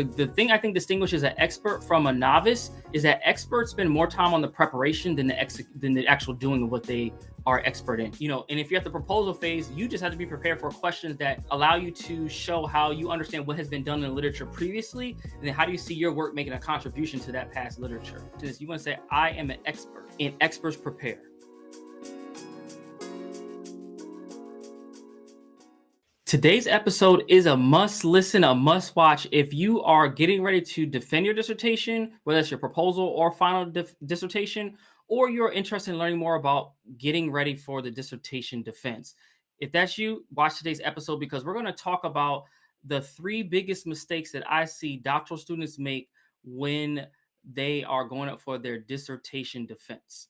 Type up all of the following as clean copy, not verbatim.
The thing I think distinguishes an expert from a novice is that experts spend more time on the preparation than the actual doing of what they are expert in. And if you're at the proposal phase, you just have to be prepared for questions that allow you to show how you understand what has been done in literature previously, and then how do you see your work making a contribution to that past literature. You want to say, I am an expert, and experts prepare. Today's episode is a must listen, a must watch if you are getting ready to defend your dissertation, whether it's your proposal or final dissertation, or you're interested in learning more about getting ready for the dissertation defense. If that's you, watch today's episode because we're going to talk about the 3 biggest mistakes that I see doctoral students make when they are going up for their dissertation defense.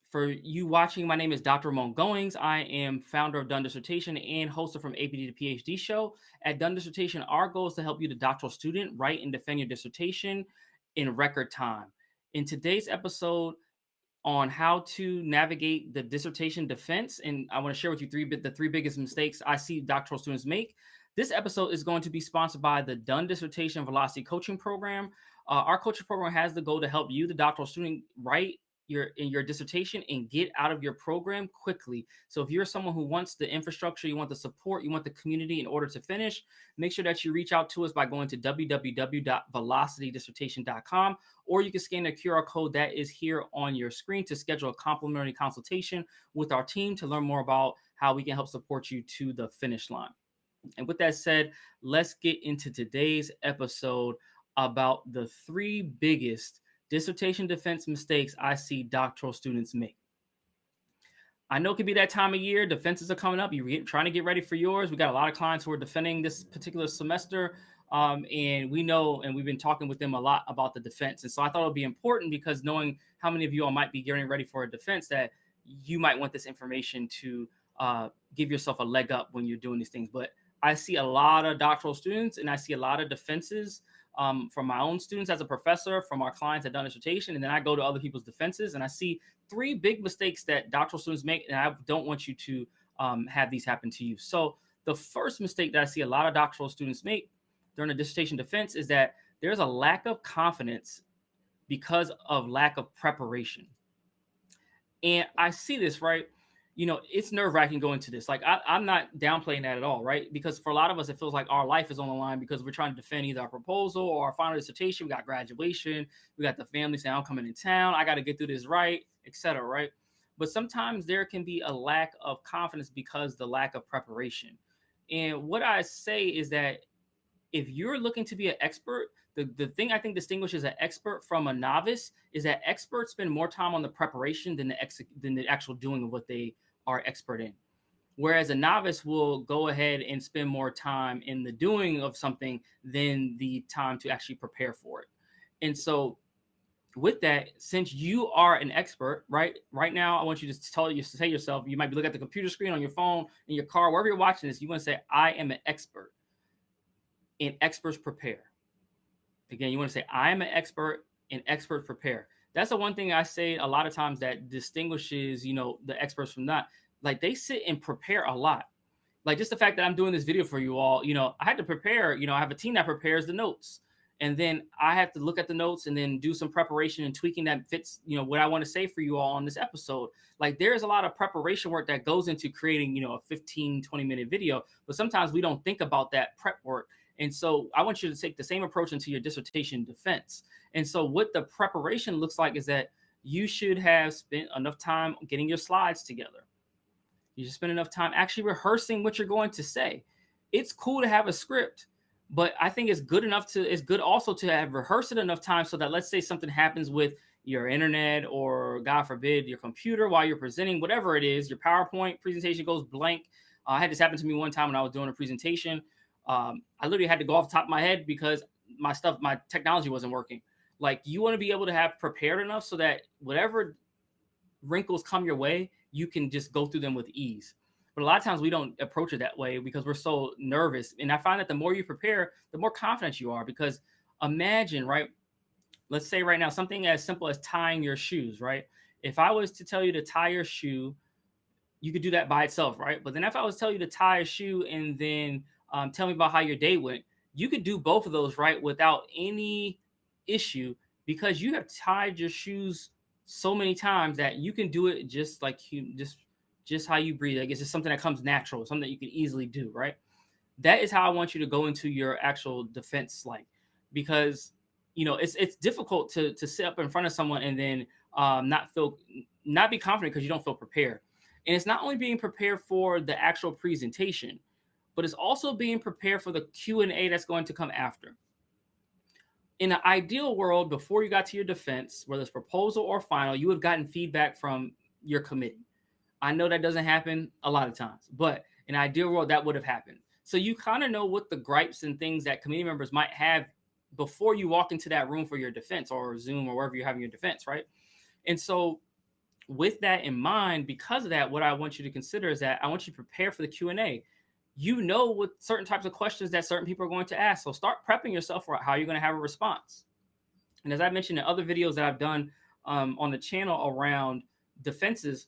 For you watching, my name is Dr. Ramon Goings. I am founder of Done Dissertation and host of From APD to PhD show. At Done Dissertation, our goal is to help you, the doctoral student, write and defend your dissertation in record time. In today's episode on how to navigate the dissertation defense, and I want to share with you the 3 biggest mistakes I see doctoral students make. This episode is going to be sponsored by the Done Dissertation Velocity Coaching Program. Our coaching program has the goal to help you, the doctoral student, write your dissertation and get out of your program quickly. So if you're someone who wants the infrastructure, you want the support, you want the community in order to finish, make sure that you reach out to us by going to www.velocitydissertation.com, or you can scan the QR code that is here on your screen to schedule a complimentary consultation with our team to learn more about how we can help support you to the finish line. And with that said, let's get into today's episode about the 3 biggest dissertation defense mistakes I see doctoral students make. I know it could be that time of year. Defenses are coming up. You're trying to get ready for yours. We got a lot of clients who are defending this particular semester. And we know, and we've been talking with them a lot about the defense. And so I thought it would be important because knowing how many of you all might be getting ready for a defense, that you might want this information to give yourself a leg up when you're doing these things. But I see a lot of doctoral students and I see a lot of defenses from my own students as a professor, from our clients at Done Dissertation, and then I go to other people's defenses and I see 3 big mistakes that doctoral students make, and I don't want you to have these happen to you. So the first mistake that I see a lot of doctoral students make during a dissertation defense is that there's a lack of confidence because of lack of preparation. And I see this, right? It's nerve-wracking going to this. Like, I'm not downplaying that at all, right? Because for a lot of us, it feels like our life is on the line because we're trying to defend either our proposal or our final dissertation. We got graduation. We got the family saying, I'm coming in town. I got to get through this right, etc., right? But sometimes there can be a lack of confidence because the lack of preparation. And what I say is that if you're looking to be an expert, the thing I think distinguishes an expert from a novice is that experts spend more time on the preparation than the actual doing of what they are expert in. Whereas a novice will go ahead and spend more time in the doing of something than the time to actually prepare for it. And so with that, since you are an expert, right now, I want you to say yourself, you might be looking at the computer screen on your phone, in your car, wherever you're watching this, you want to say, I am an expert. And experts prepare. Again, you want to say, I am an expert and experts prepare. That's the one thing I say a lot of times that distinguishes, the experts from not. Like, they sit and prepare a lot. Like, just the fact that I'm doing this video for you all, I had to prepare, I have a team that prepares the notes. And then I have to look at the notes and then do some preparation and tweaking that fits, what I want to say for you all on this episode. Like, there's a lot of preparation work that goes into creating, a 15, 20-minute video. But sometimes we don't think about that prep work. And so I want you to take the same approach into your dissertation defense. And so what the preparation looks like is that you should have spent enough time getting your slides together. You should spend enough time actually rehearsing what you're going to say. It's cool to have a script, but I think it's good also to have rehearsed it enough time so that, let's say something happens with your internet or, God forbid, your computer while you're presenting, whatever it is, your PowerPoint presentation goes blank. I had this happen to me one time when I was doing a presentation. I literally had to go off the top of my head because my technology wasn't working. Like, you want to be able to have prepared enough so that whatever wrinkles come your way, you can just go through them with ease. But a lot of times we don't approach it that way because we're so nervous. And I find that the more you prepare, the more confident you are. Because imagine, right? Let's say right now, something as simple as tying your shoes, right? If I was to tell you to tie your shoe, you could do that by itself, right? But then if I was to tell you to tie a shoe and then tell me about how your day went, You could do both of those, right, without any issue, because you have tied your shoes so many times that you can do it just like you just how you breathe. I guess it's something that comes natural, something that you can easily do, right? That is how I want you to go into your actual defense, like, because it's difficult to sit up in front of someone and then not be confident because you don't feel prepared. And it's not only being prepared for the actual presentation, but it's also being prepared for the Q&A that's going to come after. In an ideal world, before you got to your defense, whether it's proposal or final, you would have gotten feedback from your committee. I know that doesn't happen a lot of times, but in an ideal world, that would have happened. So you kind of know what the gripes and things that committee members might have before you walk into that room for your defense, or Zoom, or wherever you're having your defense, right? And so with that in mind, because of that, what I want you to consider is that I want you to prepare for the Q&A. You know what certain types of questions that certain people are going to ask. So start prepping yourself for how you're going to have a response. And as I mentioned in other videos that I've done on the channel around defenses,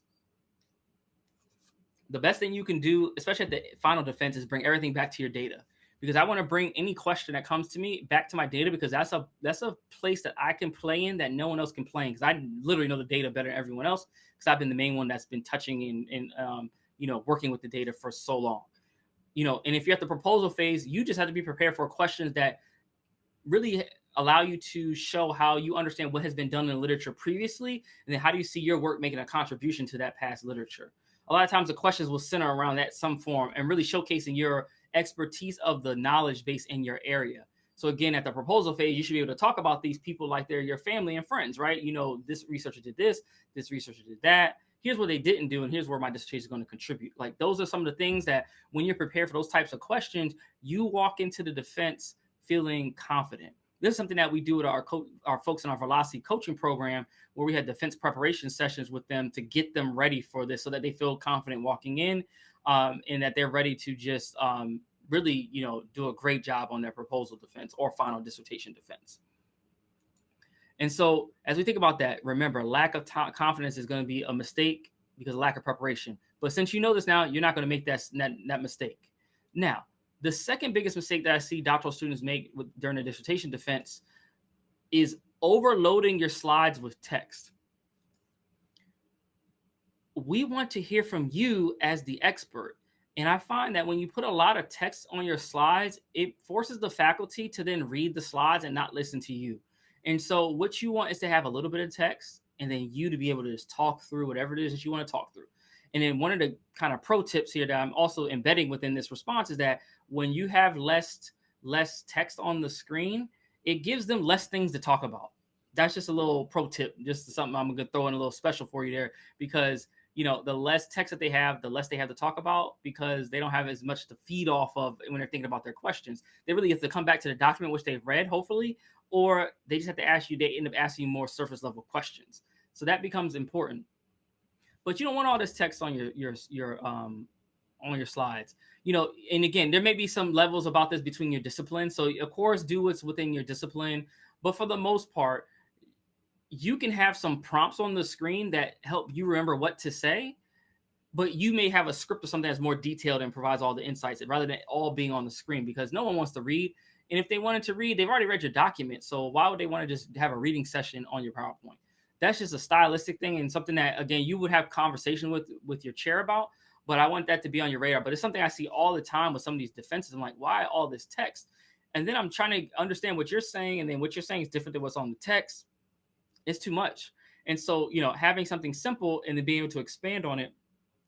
the best thing you can do, especially at the final defense, is bring everything back to your data. Because I want to bring any question that comes to me back to my data, because that's a place that I can play in that no one else can play in, because I literally know the data better than everyone else, because I've been the main one that's been touching and working with the data for so long. And if you're at the proposal phase, you just have to be prepared for questions that really allow you to show how you understand what has been done in literature previously, and then how do you see your work making a contribution to that past literature. A lot of times the questions will center around that some form and really showcasing your expertise of the knowledge base in your area. So again, at the proposal phase, you should be able to talk about these people like they're your family and friends, right? This researcher did this researcher did that. Here's what they didn't do, and here's where my dissertation is going to contribute. Like, those are some of the things that when you're prepared for those types of questions, you walk into the defense feeling confident. This is something that we do with our folks in our Velocity coaching program, where we had defense preparation sessions with them to get them ready for this, so that they feel confident walking in, and that they're ready to just really, do a great job on their proposal defense or final dissertation defense. And so as we think about that, remember, lack of confidence is going to be a mistake because of lack of preparation. But since you know this now, you're not going to make that mistake. Now, the second biggest mistake that I see doctoral students make during the dissertation defense is overloading your slides with text. We want to hear from you as the expert. And I find that when you put a lot of text on your slides, it forces the faculty to then read the slides and not listen to you. And so what you want is to have a little bit of text, and then you to be able to just talk through whatever it is that you want to talk through. And then one of the kind of pro tips here that I'm also embedding within this response is that when you have less text on the screen, it gives them less things to talk about. That's just a little pro tip, just something I'm going to throw in a little special for you there, because the less text that they have, the less they have to talk about, because they don't have as much to feed off of when they're thinking about their questions. They really have to come back to the document, which they've read, hopefully, or they just have to they end up asking more surface level questions. So that becomes important. But you don't want all this text on your slides. And again, there may be some levels about this between your discipline. So of course, do what's within your discipline. But for the most part, you can have some prompts on the screen that help you remember what to say, but you may have a script or something that's more detailed and provides all the insights, rather than all being on the screen, because no one wants to read. And if they wanted to read, they've already read your document. So why would they want to just have a reading session on your PowerPoint? That's just a stylistic thing, and something that, again, you would have conversation with your chair about, but I want that to be on your radar. But it's something I see all the time with some of these defenses. I'm like, why all this text? And then I'm trying to understand what you're saying, and then what you're saying is different than what's on the text. It's too much. And so, having something simple and then being able to expand on it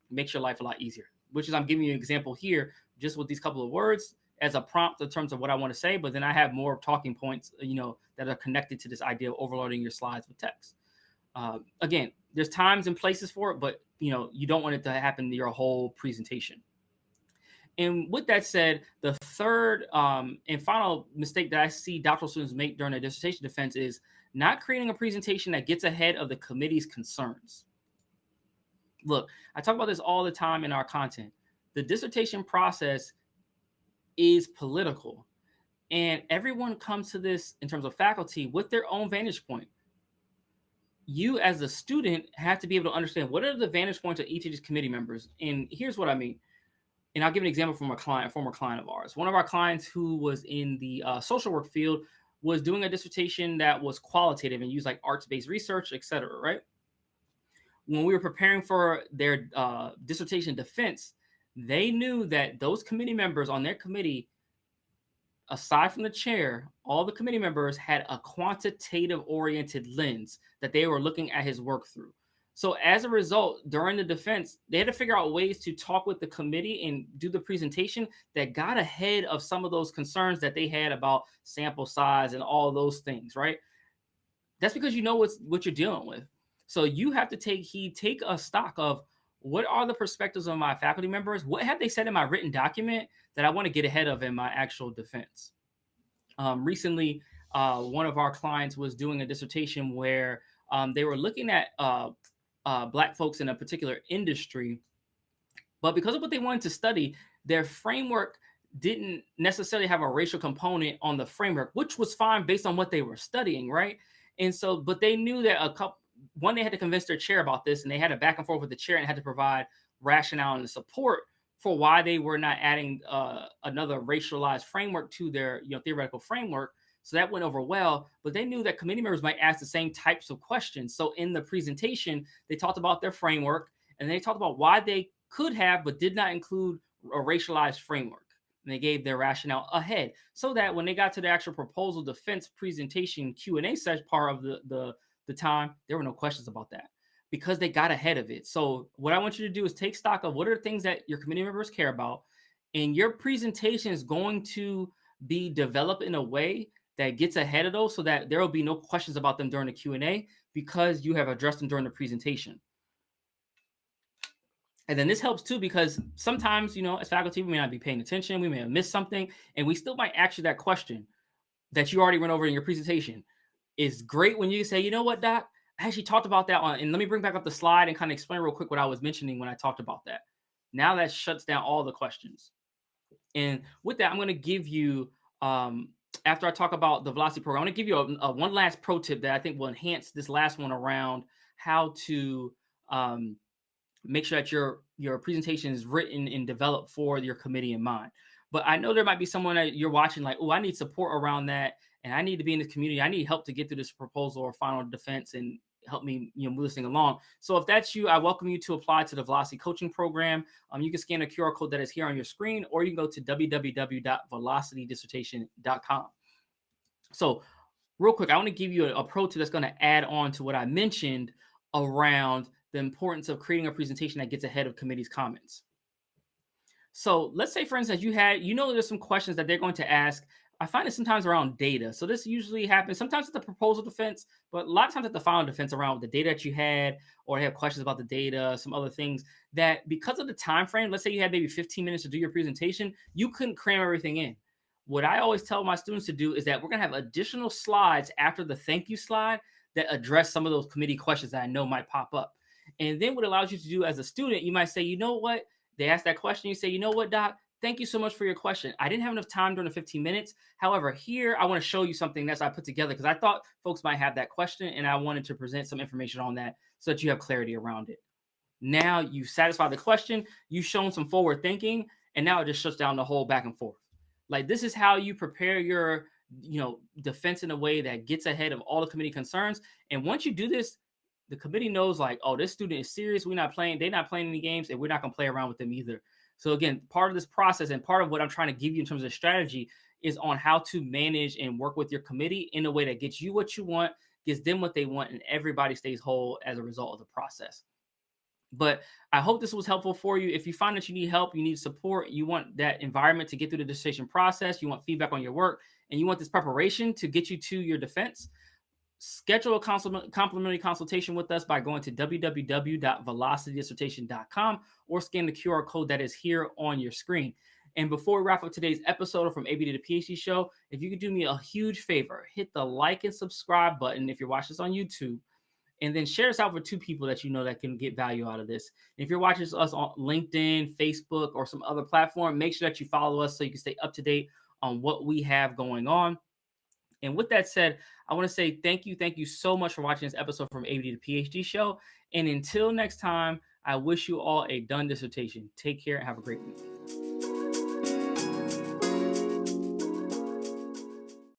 makes your life a lot easier, which is, I'm giving you an example here just with these couple of words as a prompt in terms of what I want to say. But then I have more talking points, that are connected to this idea of overloading your slides with text. Again, there's times and places for it, but you don't want it to happen to your whole presentation. And with that said, the third and final mistake that I see doctoral students make during their dissertation defense is not creating a presentation that gets ahead of the committee's concerns. Look, I talk about this all the time in our content. The dissertation process is political, and everyone comes to this, in terms of faculty, with their own vantage point. You as a student have to be able to understand what are the vantage points of each of these committee members. And here's what I mean. And I'll give an example from a former client of ours. One of our clients who was in the social work field was doing a dissertation that was qualitative and used like arts-based research, et cetera, right? When we were preparing for their dissertation defense, they knew that those committee members on their committee, aside from the chair, all the committee members had a quantitative oriented lens that they were looking at his work through. So as a result, during the defense, they had to figure out ways to talk with the committee and do the presentation that got ahead of some of those concerns that they had about sample size and all those things, right? That's because you know what you're dealing with. So you have to take a stock of what are the perspectives of my faculty members? What have they said in my written document that I want to get ahead of in my actual defense? Recently, one of our clients was doing a dissertation where they were looking at Black folks in a particular industry, but because of what they wanted to study, their framework didn't necessarily have a racial component on the framework, which was fine based on what they were studying, right? And so, but they knew that they had to convince their chair about this, and they had a back and forth with the chair and had to provide rationale and support for why they were not adding another racialized framework to their theoretical framework. So that went over well, but they knew that committee members might ask the same types of questions. So in the presentation, they talked about their framework and they talked about why they could have but did not include a racialized framework. And they gave their rationale ahead so that when they got to the actual proposal defense presentation Q&A session part of the time, there were no questions about that because they got ahead of it. So what I want you to do is take stock of what are the things that your committee members care about, and your presentation is going to be developed in a way that gets ahead of those so that there will be no questions about them during the Q&A because you have addressed them during the presentation. And then this helps too because sometimes, as faculty, we may not be paying attention, we may have missed something, and we still might ask you that question that you already went over in your presentation. It's great when you say, you know what, Doc, I actually talked about that and let me bring back up the slide and kind of explain real quick what I was mentioning when I talked about that. Now that shuts down all the questions. And with that, I'm going to give you, after I talk about the Velocity program, I'm going to give you a one last pro tip that I think will enhance this last one around how to make sure that your presentation is written and developed for your committee in mind. But I know there might be someone that you're watching like, oh, I need support around that, and I need to be in this community. I need help to get through this proposal or final defense and help me, move this thing along. So if that's you, I welcome you to apply to the Velocity Coaching Program. You can scan a QR code that is here on your screen, or you can go to www.velocitydissertation.com. So real quick, I want to give you a pro tip that's going to add on to what I mentioned around the importance of creating a presentation that gets ahead of committee's comments. So let's say, for instance, there's some questions that they're going to ask. I find it sometimes around data. So this usually happens sometimes at the proposal defense, but a lot of times at the final defense around the data that you had, or they have questions about the data, some other things that because of the time frame, let's say you had maybe 15 minutes to do your presentation, you couldn't cram everything in. What I always tell my students to do is that we're going to have additional slides after the thank you slide that address some of those committee questions that I know might pop up. And then what allows you to do as a student, you might say, you know what? They ask that question, you say, you know what, Doc? Thank you so much for your question. I didn't have enough time during the 15 minutes. However, here I want to show you something that I put together because I thought folks might have that question and I wanted to present some information on that so that you have clarity around it. Now you satisfy the question, you've shown some forward thinking, and now it just shuts down the whole back and forth. Like this is how you prepare your, defense in a way that gets ahead of all the committee concerns. And once you do this, the committee knows like, oh, this student is serious. They're not playing any games, and we're not going to play around with them either. So again, part of this process and part of what I'm trying to give you in terms of strategy is on how to manage and work with your committee in a way that gets you what you want, gives them what they want, and everybody stays whole as a result of the process. But I hope this was helpful for you. If you find that you need help, you need support, you want that environment to get through the dissertation process, you want feedback on your work, and you want this preparation to get you to your defense, schedule a complimentary consultation with us by going to www.velocitydissertation.com or scan the QR code that is here on your screen. And before we wrap up today's episode from AB to the PhD show, if you could do me a huge favor, hit the like and subscribe button if you're watching this on YouTube, and then share this out for 2 people that you know that can get value out of this. And if you're watching us on LinkedIn, Facebook, or some other platform, make sure that you follow us so you can stay up to date on what we have going on. And with that said, I want to say thank you so much for watching this episode from AB to the PhD show. And until next time, I wish you all a done dissertation. Take care and have a great week.